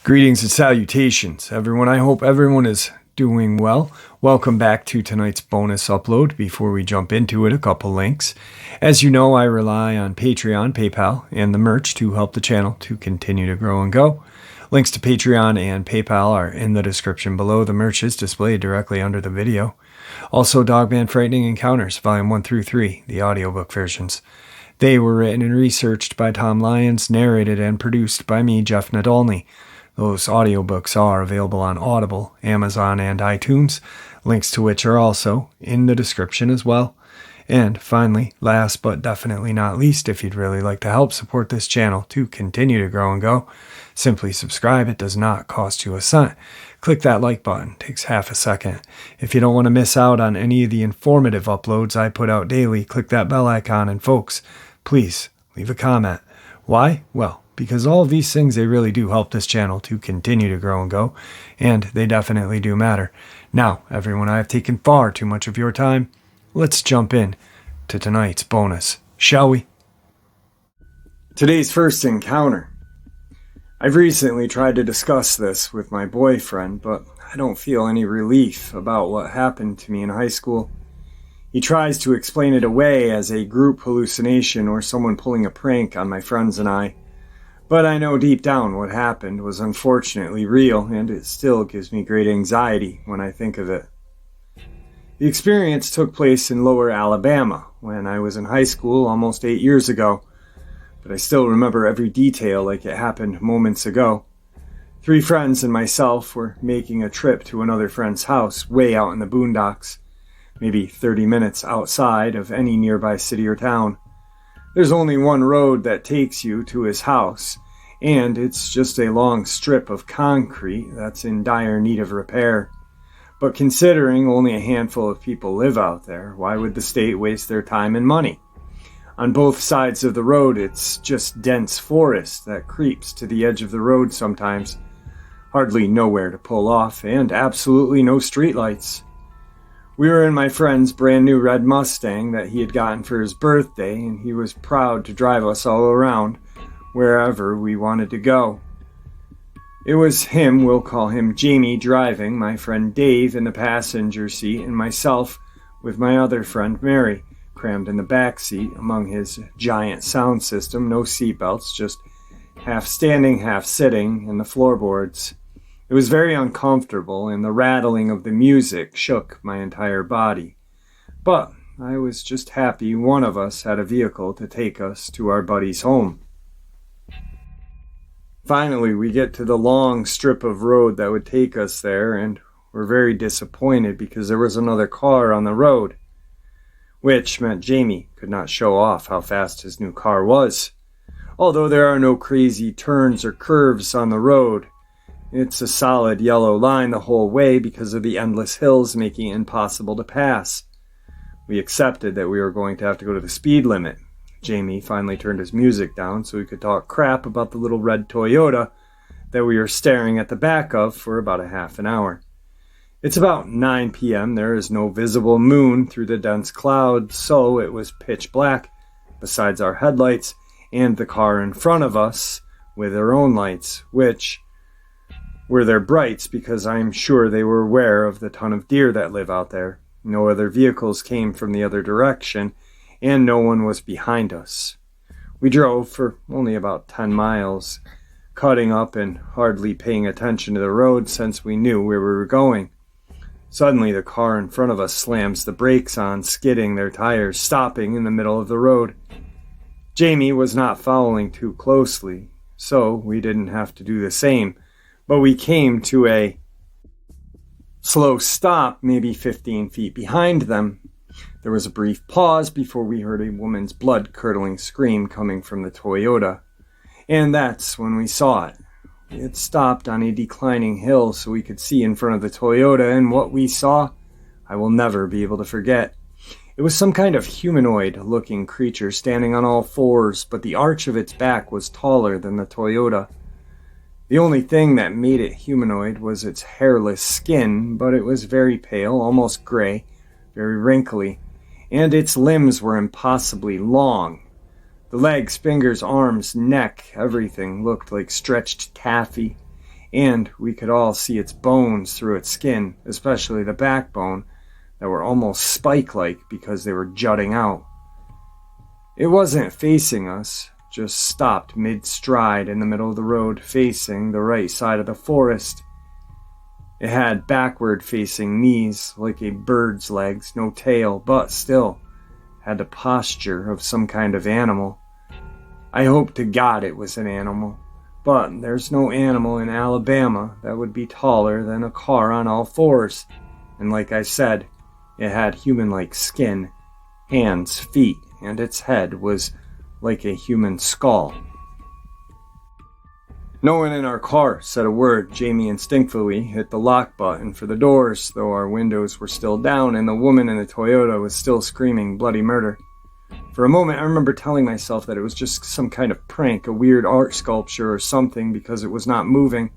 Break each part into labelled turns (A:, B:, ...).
A: Greetings and salutations, everyone. I hope everyone is doing well. Welcome back to tonight's bonus upload. Before we jump into it, a couple links. As you know, I rely on Patreon, PayPal, and the merch to help the channel to continue to grow and go. Links to Patreon and PayPal are in the description below. The merch is displayed directly under the video. Also, Dogman Frightening Encounters, Volume 1 through 3, the audiobook versions. They were written and researched by Tom Lyons, narrated and produced by me, Jeff Nadolny. Those audiobooks are available on Audible, Amazon, and iTunes, links to which are also in the description as well. And finally, last but definitely not least, if you'd really like to help support this channel to continue to grow and go, simply subscribe. It does not cost you a cent. Click that like button. It takes half a second. If you don't want to miss out on any of the informative uploads I put out daily, click that bell icon. And folks, please leave a comment. Why? Well, because all of these things, they really do help this channel to continue to grow and go, and they definitely do matter. Now, everyone, I have taken far too much of your time. Let's jump in to tonight's bonus, shall we? Today's first encounter. I've recently tried to discuss this with my boyfriend, but I don't feel any relief about what happened to me in high school. He tries to explain it away as a group hallucination or someone pulling a prank on my friends and I. But I know deep down what happened was unfortunately real, and it still gives me great anxiety when I think of it. The experience took place in Lower Alabama when I was in high school almost 8 years ago, but I still remember every detail like it happened moments ago. 3 friends and myself were making a trip to another friend's house way out in the boondocks, maybe 30 minutes outside of any nearby city or town. There's only one road that takes you to his house, and it's just a long strip of concrete that's in dire need of repair. But considering only a handful of people live out there, why would the state waste their time and money? On both sides of the road, it's just dense forest that creeps to the edge of the road sometimes. Hardly nowhere to pull off, and absolutely no streetlights. We were in my friend's brand new red Mustang that he had gotten for his birthday, and he was proud to drive us all around, wherever we wanted to go. It was him, we'll call him Jamie, driving, my friend Dave in the passenger seat, and myself with my other friend Mary, crammed in the back seat among his giant sound system, no seatbelts, just half standing, half sitting in the floorboards. It was very uncomfortable, and the rattling of the music shook my entire body. But I was just happy one of us had a vehicle to take us to our buddy's home. Finally, we get to the long strip of road that would take us there, and we're very disappointed because there was another car on the road, which meant Jamie could not show off how fast his new car was. Although there are no crazy turns or curves on the road, it's a solid yellow line the whole way because of the endless hills making it impossible to pass. We accepted that we were going to have to go to the speed limit. Jamie finally turned his music down so we could talk crap about the little red Toyota that we were staring at the back of for about a half an hour. It's about 9 p.m. There is no visible moon through the dense clouds, so it was pitch black, besides our headlights and the car in front of us with their own lights, which were their brights because I'm sure they were aware of the ton of deer that live out there. No other vehicles came from the other direction, and no one was behind us. We drove for only about 10 miles, cutting up and hardly paying attention to the road since we knew where we were going. Suddenly, the car in front of us slams the brakes on, skidding their tires, stopping in the middle of the road. Jamie was not following too closely, so we didn't have to do the same. But we came to a slow stop, maybe 15 feet behind them. There was a brief pause before we heard a woman's blood-curdling scream coming from the Toyota. And that's when we saw it. It stopped on a declining hill so we could see in front of the Toyota, and what we saw, I will never be able to forget. It was some kind of humanoid-looking creature standing on all fours, but the arch of its back was taller than the Toyota. The only thing that made it humanoid was its hairless skin, but it was very pale, almost gray, very wrinkly, and its limbs were impossibly long. The legs, fingers, arms, neck, everything looked like stretched taffy, and we could all see its bones through its skin, especially the backbone, that were almost spike-like because they were jutting out. It wasn't facing us, just stopped mid-stride in the middle of the road, facing the right side of the forest. It had backward-facing knees, like a bird's legs, no tail, but still had the posture of some kind of animal. I hope to God it was an animal, but there's no animal in Alabama that would be taller than a car on all fours. And like I said, it had human-like skin, hands, feet, and its head was like a human skull. No one in our car said a word. Jamie instinctively hit the lock button for the doors, though our windows were still down and the woman in the Toyota was still screaming bloody murder. For a moment, I remember telling myself that it was just some kind of prank, a weird art sculpture or something, because it was not moving.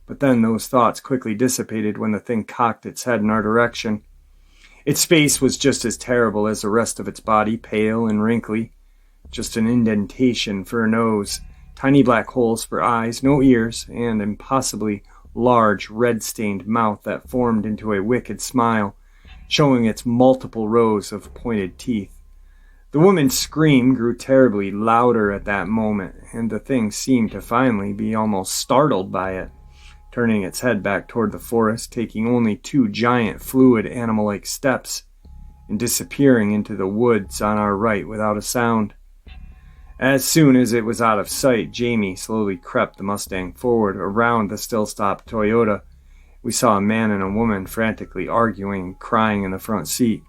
A: But then those thoughts quickly dissipated when the thing cocked its head in our direction. Its face was just as terrible as the rest of its body, pale and wrinkly. Just an indentation for a nose, tiny black holes for eyes, no ears, and impossibly large, red-stained mouth that formed into a wicked smile, showing its multiple rows of pointed teeth. The woman's scream grew terribly louder at that moment, and the thing seemed to finally be almost startled by it, turning its head back toward the forest, taking only 2 giant, fluid, animal-like steps, and disappearing into the woods on our right without a sound. As soon as it was out of sight, Jamie slowly crept the Mustang forward around the still-stopped Toyota. We saw a man and a woman frantically arguing and crying in the front seat.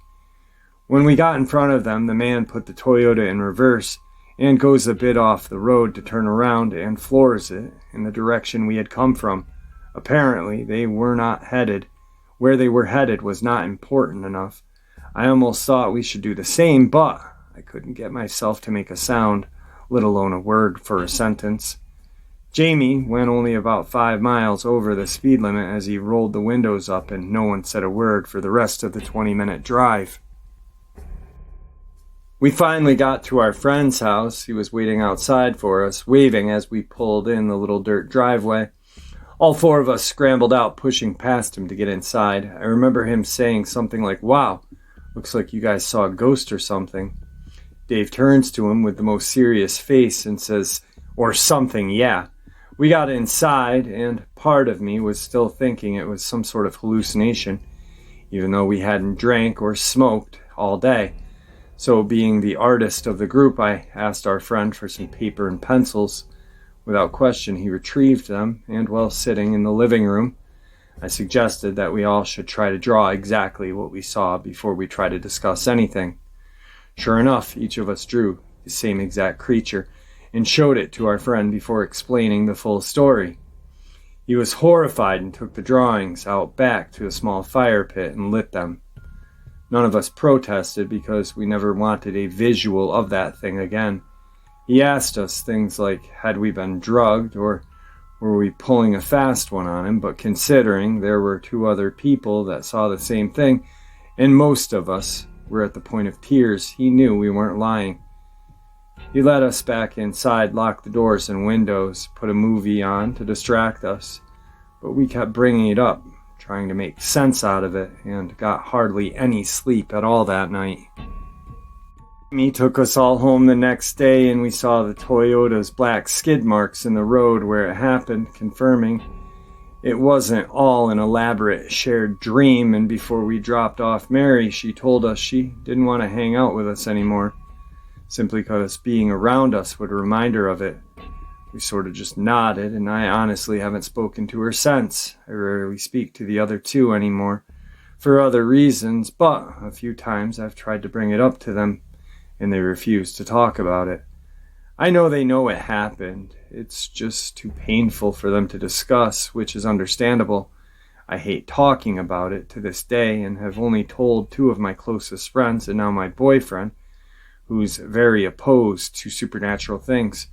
A: When we got in front of them, the man put the Toyota in reverse and goes a bit off the road to turn around and floors it in the direction we had come from. Apparently, they were not headed. Where they were headed was not important enough. I almost thought we should do the same, but I couldn't get myself to make a sound, let alone a word for a sentence. Jamie went only about 5 miles over the speed limit as he rolled the windows up, and no one said a word for the rest of the 20-minute drive. We finally got to our friend's house. He was waiting outside for us, waving as we pulled in the little dirt driveway. All 4 of us scrambled out, pushing past him to get inside. I remember him saying something like, "Wow, looks like you guys saw a ghost or something." Dave turns to him with the most serious face and says, "Or something, yeah." We got inside, and part of me was still thinking it was some sort of hallucination, even though we hadn't drank or smoked all day. So, being the artist of the group, I asked our friend for some paper and pencils. Without question, he retrieved them, and while sitting in the living room, I suggested that we all should try to draw exactly what we saw before we try to discuss anything. Sure enough, each of us drew the same exact creature and showed it to our friend before explaining the full story. He was horrified and took the drawings out back to a small fire pit and lit them. None of us protested because we never wanted a visual of that thing again. He asked us things like, had we been drugged or were we pulling a fast one on him, but considering there were 2 other people that saw the same thing, and most of us were at the point of tears, he knew we weren't lying. He let us back inside, locked the doors and windows, put a movie on to distract us, but we kept bringing it up, trying to make sense out of it, and got hardly any sleep at all that night. He took us all home the next day, and we saw the Toyota's black skid marks in the road where it happened, confirming it wasn't all an elaborate shared dream. And before we dropped off Mary, she told us she didn't want to hang out with us anymore, simply because being around us would remind her of it. We sort of just nodded, and I honestly haven't spoken to her since. I rarely speak to the other 2 anymore, for other reasons, but a few times I've tried to bring it up to them, and they refuse to talk about it. I know they know it happened. It's just too painful for them to discuss, which is understandable. I hate talking about it to this day, and have only told 2 of my closest friends, and now my boyfriend, who's very opposed to supernatural things.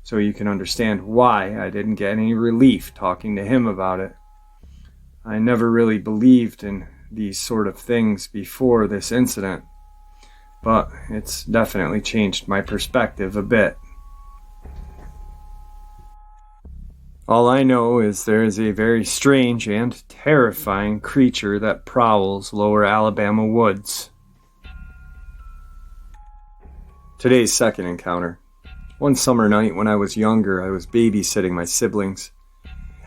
A: So you can understand why I didn't get any relief talking to him about it. I never really believed in these sort of things before this incident. but it's definitely changed my perspective a bit. All I know is there is a very strange and terrifying creature that prowls lower Alabama woods. Today's second encounter. One summer night when I was younger, I was babysitting my siblings.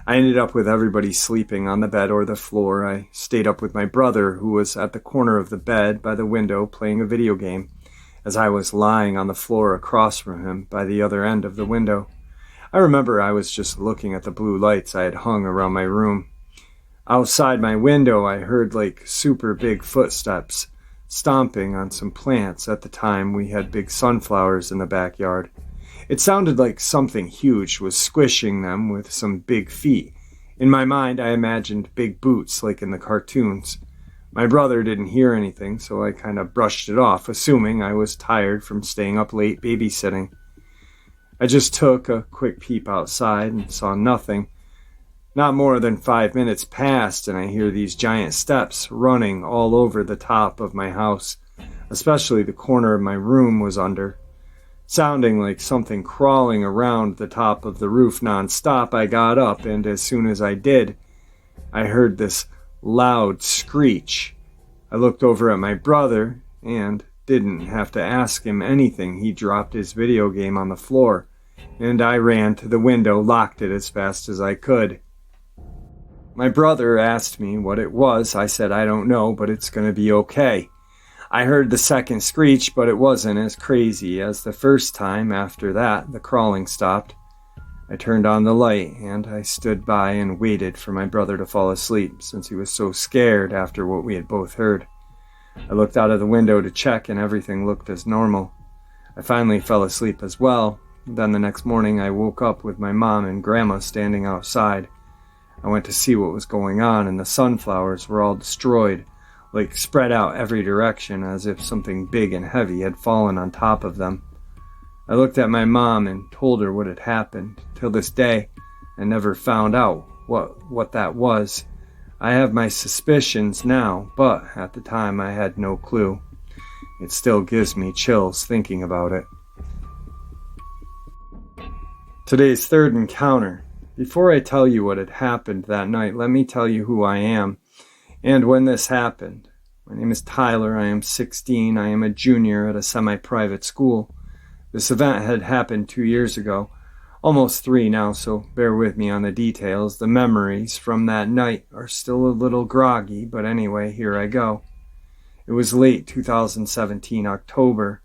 A: I ended up with everybody sleeping on the bed or the floor. I stayed up with my brother, who was at the corner of the bed by the window playing a video game, as I was lying on the floor across from him by the other end of the window. I remember I was just looking at the blue lights I had hung around my room. Outside my window, I heard like super big footsteps stomping on some plants. At the time, we had big sunflowers in the backyard. It sounded like something huge was squishing them with some big feet. In my mind, I imagined big boots like in the cartoons. My brother didn't hear anything, so I kind of brushed it off, assuming I was tired from staying up late babysitting. I just took a quick peep outside and saw nothing. Not more than 5 minutes passed, and I hear these giant steps running all over the top of my house, especially the corner of my room was under. Sounding like something crawling around the top of the roof nonstop, I got up, and as soon as I did, I heard this loud screech. I looked over at my brother, and didn't have to ask him anything. He dropped his video game on the floor, and I ran to the window, locked it as fast as I could. My brother asked me what it was. I said, I don't know, but it's going to be okay. I heard the second screech, but it wasn't as crazy as the first time. After that, the crawling stopped. I turned on the light, and I stood by and waited for my brother to fall asleep, since he was so scared after what we had both heard. I looked out of the window to check, and everything looked as normal. I finally fell asleep as well. Then the next morning, I woke up with my mom and grandma standing outside. I went to see what was going on, and the sunflowers were all destroyed, like spread out every direction as if something big and heavy had fallen on top of them. I looked at my mom and told her what had happened. Till this day, I never found out what that was. I have my suspicions now, but at the time I had no clue. It still gives me chills thinking about it. Today's third encounter. Before I tell you what had happened that night, let me tell you who I am and when this happened. My name is Tyler. I am 16. I am a junior at a semi-private school. This event had happened 2 years ago, almost 3 now, so bear with me on the details. The memories from that night are still a little groggy, but anyway, here I go. It was late 2017, October.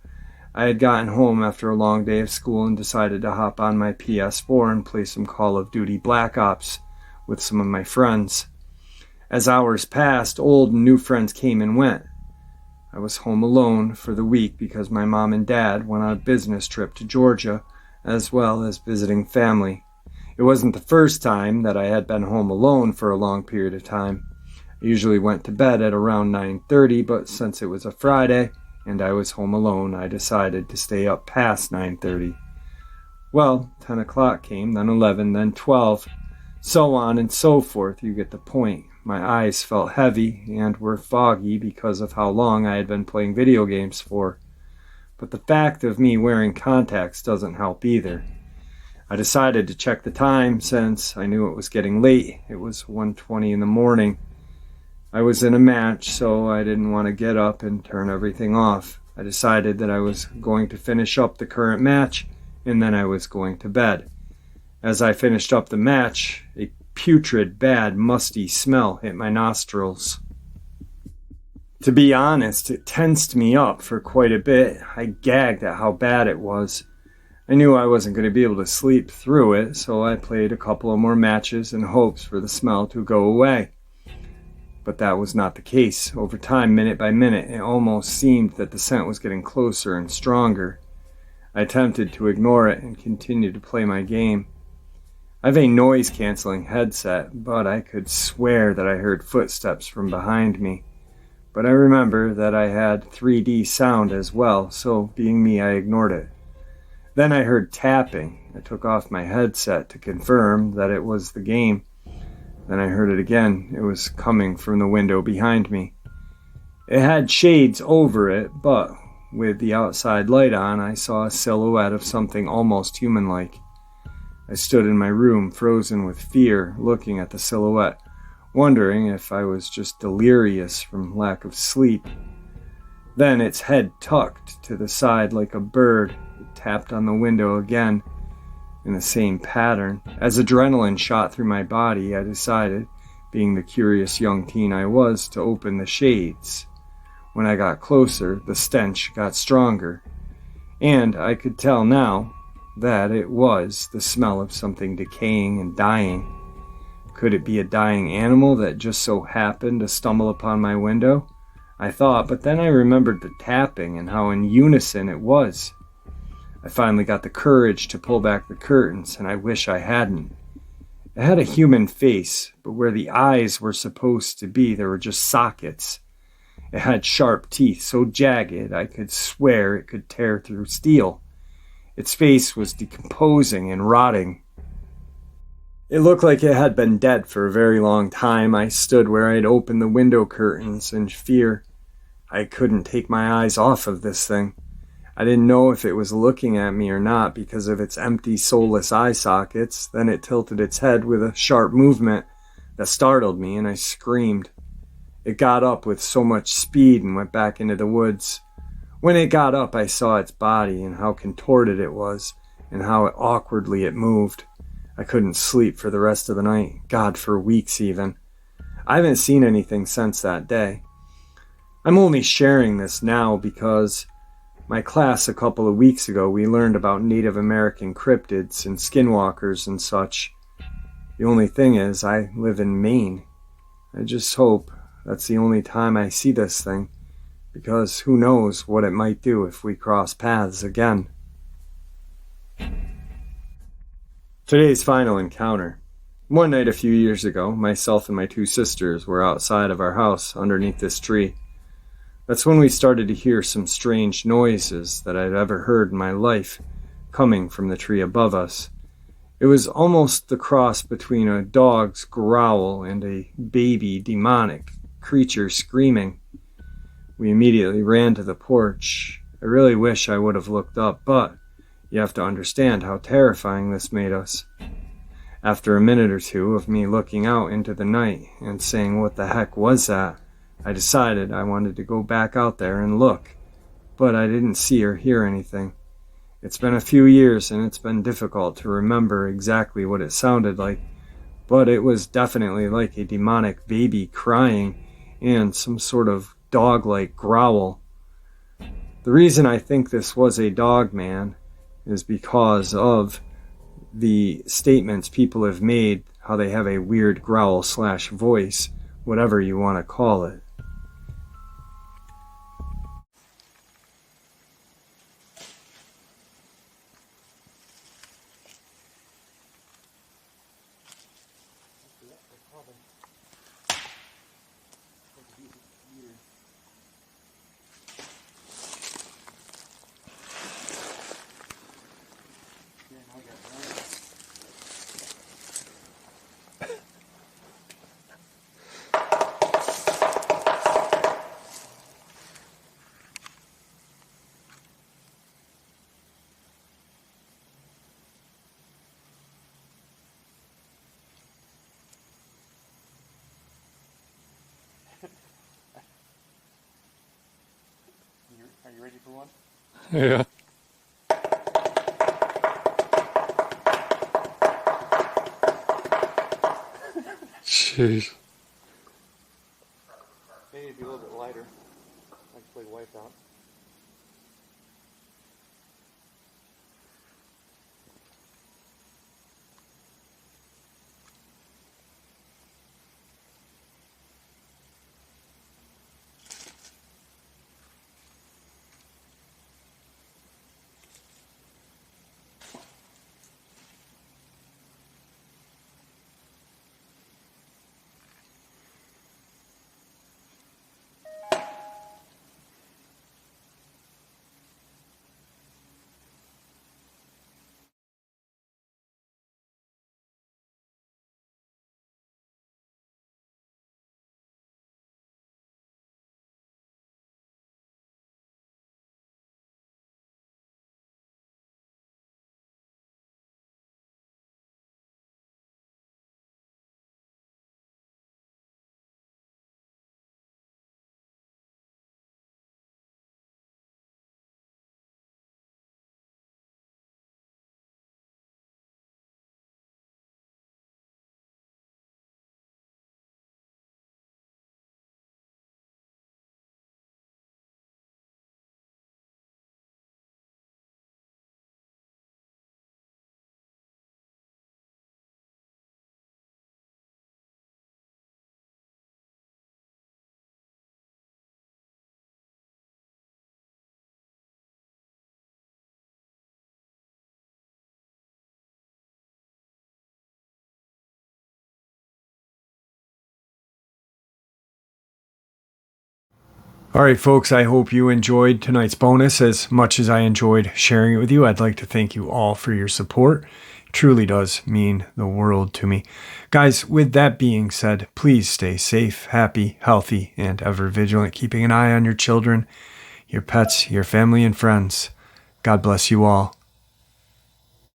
A: I had gotten home after a long day of school and decided to hop on my PS4 and play some Call of Duty Black Ops with some of my friends. As hours passed, old and new friends came and went. I was home alone for the week because my mom and dad went on a business trip to Georgia, as well as visiting family. It wasn't the first time that I had been home alone for a long period of time. I usually went to bed at around 9:30, but since it was a Friday and I was home alone, I decided to stay up past 9:30. Well, 10 o'clock came, then 11, then 12, so on and so forth. You get the point. My eyes felt heavy and were foggy because of how long I had been playing video games for. But the fact of me wearing contacts doesn't help either. I decided to check the time since I knew it was getting late. It was 1:20 in the morning. I was in a match, so I didn't want to get up and turn everything off. I decided that I was going to finish up the current match, and then I was going to bed. As I finished up the match, a putrid, bad, musty smell hit my nostrils. To be honest, it tensed me up for quite a bit. I gagged at how bad it was. I knew I wasn't going to be able to sleep through it, so I played a couple of more matches in hopes for the smell to go away. But that was not the case. Over time, minute by minute, it almost seemed that the scent was getting closer and stronger. I attempted to ignore it and continued to play my game. I have a noise-canceling headset, but I could swear that I heard footsteps from behind me. But I remember that I had 3D sound as well, so being me, I ignored it. Then I heard tapping. I took off my headset to confirm that it was the game. Then I heard it again. It was coming from the window behind me. It had shades over it, but with the outside light on, I saw a silhouette of something almost human-like. I stood in my room, frozen with fear, looking at the silhouette, wondering if I was just delirious from lack of sleep. Then its head tucked to the side like a bird. It tapped on the window again in the same pattern. As adrenaline shot through my body, I decided, being the curious young teen I was, to open the shades. When I got closer, the stench got stronger, and I could tell now that it was the smell of something decaying and dying. Could it be a dying animal that just so happened to stumble upon my window? I thought, but then I remembered the tapping and how in unison it was. I finally got the courage to pull back the curtains, and I wish I hadn't. It had a human face, but where the eyes were supposed to be, there were just sockets. It had sharp teeth so jagged I could swear it could tear through steel. Its face was decomposing and rotting. It looked like it had been dead for a very long time. I stood where I'd opened the window curtains in fear. I couldn't take my eyes off of this thing. I didn't know if it was looking at me or not because of its empty, soulless eye sockets. Then it tilted its head with a sharp movement that startled me, and I screamed. It got up with so much speed and went back into the woods. When it got up, I saw its body and how contorted it was, and how awkwardly it moved. I couldn't sleep for the rest of the night, God, for weeks even. I haven't seen anything since that day. I'm only sharing this now because my class a couple of weeks ago, we learned about Native American cryptids and skinwalkers and such. The only thing is, I live in Maine. I just hope that's the only time I see this thing, because who knows what it might do if we cross paths again. Today's final encounter. One night a few years ago, myself and my two sisters were outside of our house underneath this tree. That's when we started to hear some strange noises that I'd ever heard in my life coming from the tree above us. It was almost the cross between a dog's growl and a baby demonic creature screaming. We immediately ran to the porch. I really wish I would have looked up, but you have to understand how terrifying this made us. After a minute or two of me looking out into the night and saying, "What the heck was that?" I decided I wanted to go back out there and look, but I didn't see or hear anything. It's been a few years and it's been difficult to remember exactly what it sounded like, but it was definitely like a demonic baby crying and some sort of dog-like growl. The reason I think this was a Dogman is because of the statements people have made, how they have a weird growl/voice, whatever you want to call it.
B: Are you ready for one?
C: Yeah. Jeez.
B: Maybe it'd be a little bit lighter. Actually wiped out.
A: All right, folks, I hope you enjoyed tonight's bonus as much as I enjoyed sharing it with you. I'd like to thank you all for your support. It truly does mean the world to me. Guys, with that being said, please stay safe, happy, healthy, and ever vigilant, keeping an eye on your children, your pets, your family, and friends. God bless you all.